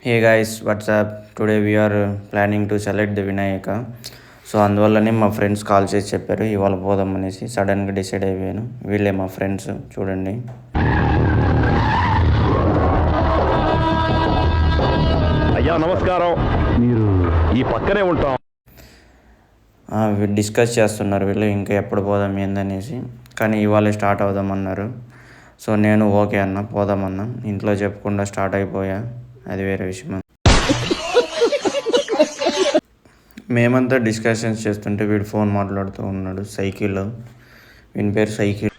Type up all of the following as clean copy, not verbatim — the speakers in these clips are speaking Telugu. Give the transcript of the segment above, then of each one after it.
Hey guys, what's up? Today we are planning to select the Vinayaka. So అందువల్లనే మా ఫ్రెండ్స్ కాల్ చేసి చెప్పారు ఇవాళ పోదాం అనేసి సడన్గా డిసైడ్ అయిపోయాను. వీళ్ళే మా ఫ్రెండ్స్ చూడండి. అయ్యా నమస్కారం, మీరు ఈ పక్కనే ఉంటాం. డిస్కస్ చేస్తున్నారు వీళ్ళు ఇంకా ఎప్పుడు పోదాం ఏందనేసి. కానీ ఇవాళే స్టార్ట్ అవుదామన్నారు. సో నేను ఓకే అన్న పోదామన్నా. ఇంట్లో చెప్పకుండా స్టార్ట్ అయిపోయా, అది వేరే విషయం. మేమంతా డిస్కషన్స్ చేస్తుంటే వీడు ఫోన్ మాట్లాడుతూ ఉన్నాడు సైకిల్లో. వీని పేరు సైకిల్.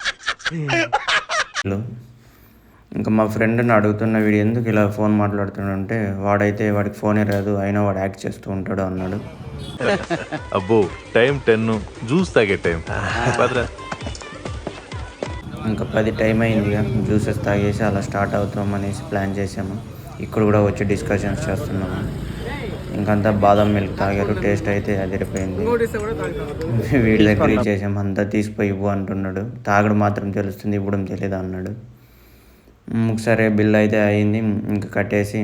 ఇంకా మా ఫ్రెండ్ని అడుగుతున్న వీడు ఎందుకు ఇలా ఫోన్ మాట్లాడుతుంటే వాడైతే వాడికి ఫోనే రాదు అయినా వాడు యాక్ట్ చేస్తూ ఉంటాడు అన్నాడు. అబ్బో టైం 10 జ్యూస్ తాగే టైం. ఇంకా 10 టైం అయిందిగా, జ్యూసెస్ తాగేసి అలా స్టార్ట్ అవుతాం అనేసి ప్లాన్ చేసాము. ఇక్కడ కూడా వచ్చి డిస్కషన్స్ చేస్తున్నాము. ఇంకంతా బాదం మిల్క్ తాగారు, టేస్ట్ అయితే అదిరిపోయింది. వీడి దగ్గర ఇచ్చేసాము, అంతా తీసిపోయి ఇవ్వు అంటున్నాడు. తాగడం మాత్రం తెలుస్తుంది, ఇవ్వడం తెలియదు అన్నాడు. సరే బిల్ అయితే అయింది, ఇంకా కట్టేసి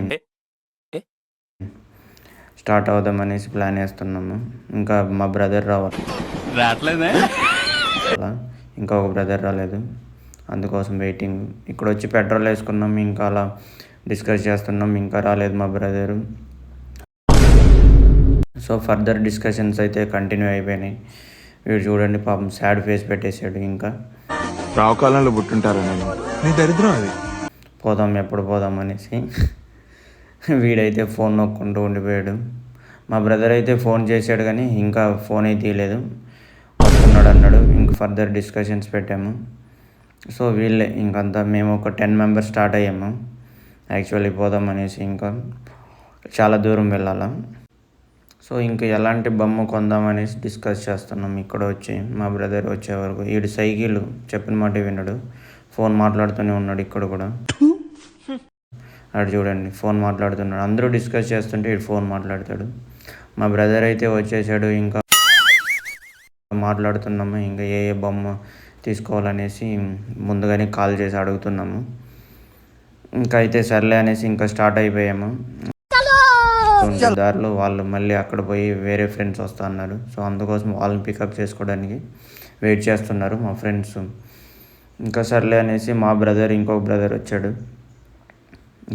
స్టార్ట్ అవుదాం అనేసి ప్లాన్ వేస్తున్నాము. ఇంకా మా బ్రదర్ రావాలి, ఇంకా ఒక బ్రదర్ రాలేదు, అందుకోసం వెయిటింగ్. ఇక్కడ వచ్చి పెట్రోల్ వేసుకున్నాం, ఇంకా అలా డిస్కస్ చేస్తున్నాం, ఇంకా రాలేదు మా బ్రదరు. సో ఫర్దర్ డిస్కషన్స్ అయితే కంటిన్యూ అయిపోయినాయి. వీడు చూడండి పాపం సాడ్ ఫేస్ పెట్టేశాడు. ఇంకా రావుకాలంలో పుట్టుంటారు, నీ దరిద్రం అది. పోదాం ఎప్పుడు పోదాం అనేసి వీడైతే ఫోన్ నొక్కుంటూ ఉండిపోయాడు. మా బ్రదర్ అయితే ఫోన్ చేశాడు కానీ ఇంకా ఫోన్ అయితే తీయలేదు, వస్తున్నాడు అన్నాడు. ఇంక ఫర్దర్ డిస్కషన్స్ పెట్టాము. సో వీళ్ళే ఇంకంతా మేము ఒక 10 మెంబర్స్ స్టార్ట్ అయ్యాము యాక్చువల్లీ పోదాం అనేసి. ఇంకా చాలా దూరం వెళ్ళాలా. సో ఇంకా ఎలాంటి బొమ్మ కొందామనేసి డిస్కస్ చేస్తున్నాం. ఇక్కడ వచ్చి మా బ్రదర్ వచ్చే వరకు వీడు సైకిల్ చెప్పిన మాట విన్నాడు, ఫోన్ మాట్లాడుతూనే ఉన్నాడు. ఇక్కడ కూడా అటు చూడండి ఫోన్ మాట్లాడుతున్నాడు. అందరూ డిస్కస్ చేస్తుంటే వీడు ఫోన్ మాట్లాడతాడు. మా బ్రదర్ అయితే వచ్చేసాడు. ఇంకా మాట్లాడుతున్నాము, ఇంకా ఏ ఏ బొమ్మ తీసుకోవాలనేసి ముందుగానే కాల్ చేసి అడుగుతున్నాము. ఇంకా అయితే సర్లే అనేసి ఇంకా స్టార్ట్ అయిపోయాము. దారిలో వాళ్ళు మళ్ళీ అక్కడ పోయి వేరే ఫ్రెండ్స్ వస్తా అన్నారు. సో అందుకోసం వాళ్ళని పికప్ చేసుకోవడానికి వెయిట్ చేస్తున్నారు మా ఫ్రెండ్స్. ఇంకా సర్లే అనేసి మా బ్రదర్ ఇంకొక బ్రదర్ వచ్చాడు.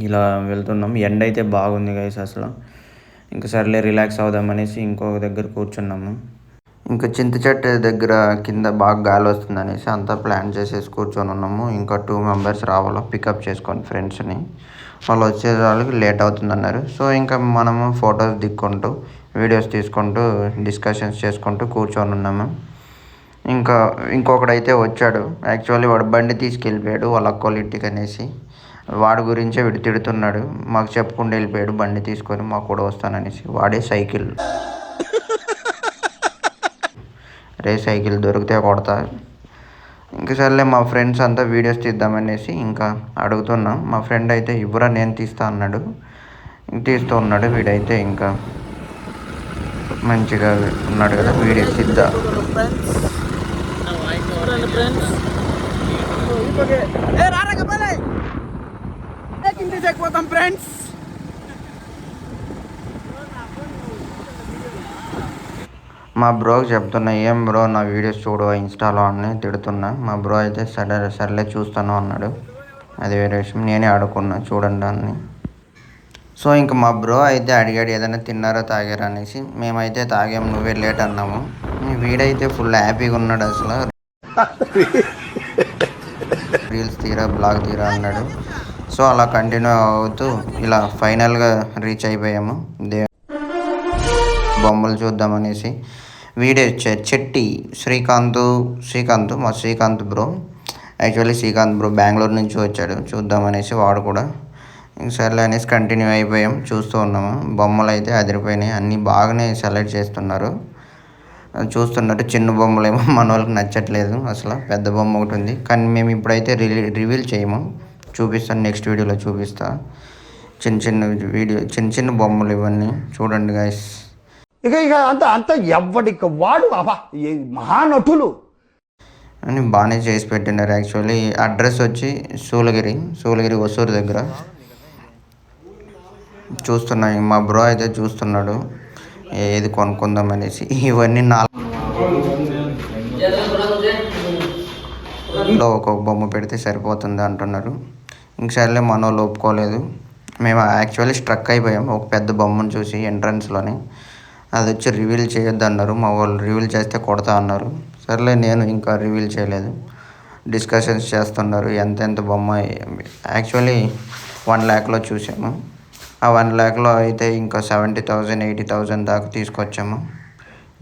ఇలా వెళ్తున్నాం. ఎండ అయితే బాగుంది గైస్ అసలు. ఇంకా సర్లే రిలాక్స్ అవుదామనేసి ఇంకొక దగ్గర కూర్చున్నాము. ఇంకా చింత చెట్టు దగ్గర కింద బాగా గాలి వస్తుంది అనేసి అంతా ప్లాన్ చేసేసి కూర్చొని ఉన్నాము. ఇంకా 2 మెంబర్స్ రావాలో పికప్ చేసుకొని ఫ్రెండ్స్ని. వాళ్ళు వచ్చే వాళ్ళకి లేట్ అవుతుందన్నారు. సో ఇంకా మనము ఫొటోస్ దిక్కుంటూ వీడియోస్ తీసుకుంటూ డిస్కషన్స్ చేసుకుంటూ కూర్చొని ఉన్నాము. ఇంకా ఇంకొకడైతే వచ్చాడు. యాక్చువల్లీ వాడు బండి తీసుకెళ్ళిపోయాడు వాళ్ళ అక్కోళ్ళ ఇంటికి అనేసి. వాడి గురించే వీడు తిడుతున్నాడు. మాకు చెప్పుకుంటూ వెళ్ళిపోయాడు బండి తీసుకొని మాకు కూడా వస్తాననేసి. వాడే సైకిల్. రే సైకిల్ దొరికితే కొడతా. ఇంకా సర్లే మా ఫ్రెండ్స్ అంతా వీడియోస్ తీద్దామనేసి ఇంకా అడుగుతున్నాం. మా ఫ్రెండ్ అయితే ఇవ్వరా నేను తీస్తా అన్నాడు. తీస్తూ ఉన్నాడు. వీడైతే ఇంకా మంచిగా ఉన్నాడు కదా, వీడియో తీద్దా. మా బ్రోకి చెప్తున్నా, ఏం బ్రో నా వీడియోస్ చూడు ఇన్స్టాలో అని తిడుతున్నా. మా బ్రో అయితే సర్లే చూస్తాను అన్నాడు. అది వేరే విషయం, నేనే అడుగున్నా చూడండి అని. సో ఇంకా మా బ్రో అయితే అడిగాడు ఏదైనా తిన్నారా తాగారా అనేసి. మేమైతే తాగాము, నువ్వే లేట్ అన్నాము. వీడైతే ఫుల్ హ్యాపీగా ఉన్నాడు అసలు. రీల్స్ తీరా బ్లాగ్ తీరా అన్నాడు. సో అలా కంటిన్యూ అవుతూ ఇలా ఫైనల్గా రీచ్ అయిపోయాము బొమ్మలు చూద్దామనేసి. వీడే చెట్టి శ్రీకాంత్ మా Srikanth bro. Actually Srikanth bro Bengaluru నుంచి వచ్చాడు చూద్దామనేసి. వాడు కూడా సర్లే అనేసి కంటిన్యూ అయిపోయాం. చూస్తూ ఉన్నాము. బొమ్మలు అయితే అదిరిపోయినాయి, అన్నీ బాగానే సెలెక్ట్ చేస్తున్నారు. చూస్తున్నట్టు చిన్న బొమ్మలు ఏమో మన వాళ్ళకి నచ్చట్లేదు అసలు. పెద్ద బొమ్మ ఒకటి ఉంది కానీ మేము ఇప్పుడైతే రివీల్ చేయము, చూపిస్తాను నెక్స్ట్ వీడియోలో చూపిస్తా. చిన్న చిన్న బొమ్మలు ఇవన్నీ చూడండి గైస్. ఇక అంత ఎవడికి వాడు మహానటులు అని బాగానే చేసి పెట్టినారు. యాక్చువల్లీ అడ్రస్ వచ్చి సూలగిరి ఒసూరు దగ్గర. చూస్తున్నాయి. మా బ్రో అయితే చూస్తున్నాడు ఏది కొనుక్కుందాం అనేసి. ఇవన్నీ ఒక్కొక్క బొమ్మ పెడితే సరిపోతుంది అంటున్నారు. ఇంక సర్లే మనోళ్ళు ఒప్పుకోలేదు. మేము యాక్చువల్లీ స్ట్రక్ అయిపోయాము ఒక పెద్ద బొమ్మను చూసి ఎంట్రన్స్లోని. అది వచ్చి రివీల్ చేయొద్దు అన్నారు. మా వాళ్ళు రివీల్ చేస్తే కొడతా అన్నారు. సర్లే నేను ఇంకా రివీల్ చేయలేదు. డిస్కషన్స్ చేస్తున్నారు ఎంత బొమ్మ. యాక్చువల్లీ 1 lakhలో చూసాము. ఆ 1 lakhలో అయితే ఇంకా 70,000 80,000 దాకా తీసుకొచ్చాము.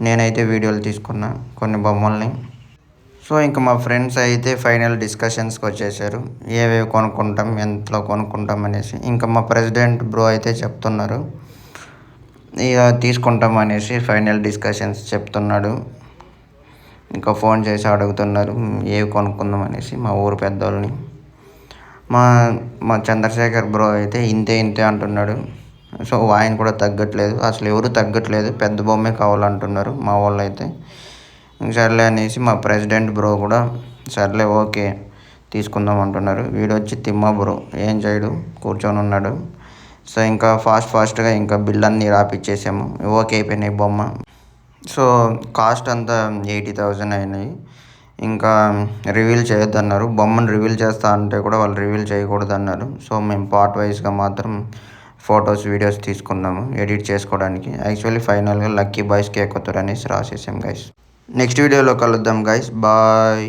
నేనైతే వీడియోలు తీసుకున్నా కొన్ని బొమ్మల్ని. సో ఇంకా మా ఫ్రెండ్స్ అయితే ఫైనల్ డిస్కషన్స్కి వచ్చేసారు. ఏవేవి కొనుక్కుంటాం, ఎంతలో కొనుక్కుంటాం అనేసి. ఇంకా మా ప్రెసిడెంట్ బ్రో అయితే చెప్తున్నారు ఇక తీసుకుంటాం అనేసి ఫైనల్ డిస్కషన్స్ చెప్తున్నాడు. ఇంకా ఫోన్ చేసి అడుగుతున్నారు ఏవి కొనుక్కుందాం అనేసి మా ఊరు పెద్దోళ్ళని. మా చంద్రశేఖర్ బ్రో అయితే ఇంతే అంటున్నాడు. సో ఆయన కూడా తగ్గట్లేదు, అసలు ఎవరు తగ్గట్లేదు, పెద్ద బొమ్మే కావాలంటున్నారు మా వాళ్ళు అయితే. సర్లే అనేసి మా ప్రెసిడెంట్ బ్రో కూడా సర్లే ఓకే తీసుకుందాం అంటున్నారు. వీడు వచ్చి తిమ్మ బ్రో ఏం చేయడు, కూర్చొని ఉన్నాడు. సో ఇంకా ఫాస్ట్గా ఇంకా బిల్ అన్నీ రాపిచ్చేసాము. ఓకే అయిపోయినాయి బొమ్మ. సో కాస్ట్ అంతా 80,000 అయినాయి. ఇంకా రివీల్ చేయొద్దు అన్నారు. బొమ్మను రివీల్ చేస్తా అంటే కూడా వాళ్ళు రివీల్ చేయకూడదు అన్నారు. సో మేము పార్ట్ వైజ్గా మాత్రం ఫొటోస్ వీడియోస్ తీసుకున్నాము ఎడిట్ చేసుకోవడానికి. యాక్చువల్లీ ఫైనల్గా లక్కీ బాయ్స్ కేక్ కొత్తరు అనేసి రాసేసాం గైస్. నెక్స్ట్ వీడియోలో కలుద్దాం గైస్, బాయ్.